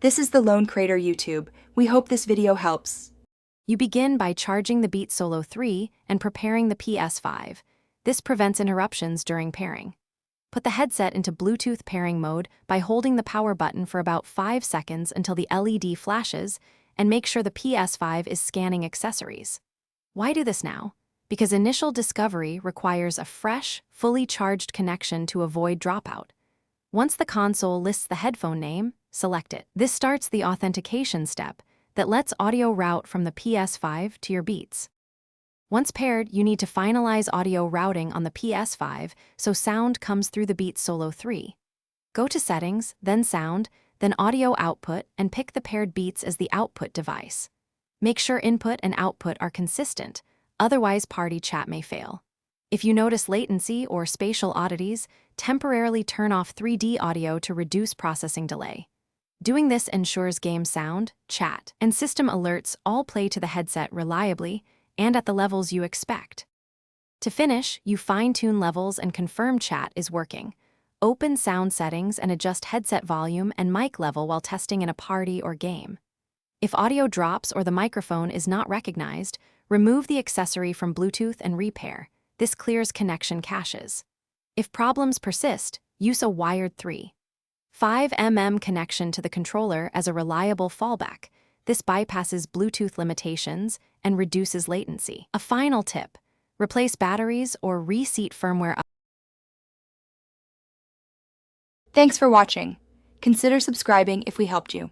This is the Lone Crater YouTube. We hope this video helps. You begin by charging the Beat Solo 3 and preparing the Ps5. This prevents interruptions during pairing. Put the headset into Bluetooth pairing mode by holding the power button for about 5 seconds until the LED flashes, and make sure the Ps5 is scanning accessories. Why do this now? Because initial discovery requires a fresh, fully charged connection to avoid dropout. Once the console lists the headphone name, select it. This starts the authentication step that lets audio route from the Ps5 to your Beats. Once paired, you need to finalize audio routing on the Ps5 so sound comes through the Beat Solo 3. Go to Settings, then Sound, then Audio Output, and pick the paired Beats as the output device. Make sure input and output are consistent, otherwise party chat may fail. If you notice latency or spatial oddities, temporarily turn off 3D audio to reduce processing delay. Doing this ensures game sound, chat, and system alerts all play to the headset reliably and at the levels you expect. To finish, you fine-tune levels and confirm chat is working. Open sound settings and adjust headset volume and mic level while testing in a party or game. If audio drops or the microphone is not recognized, remove the accessory from Bluetooth and repair. This clears connection caches. If problems persist, use a wired 3.5 connection to the controller as a reliable fallback. This bypasses Bluetooth limitations and reduces latency. A final tip: replace batteries or reseat firmware. Thanks for watching. Consider subscribing if we helped you.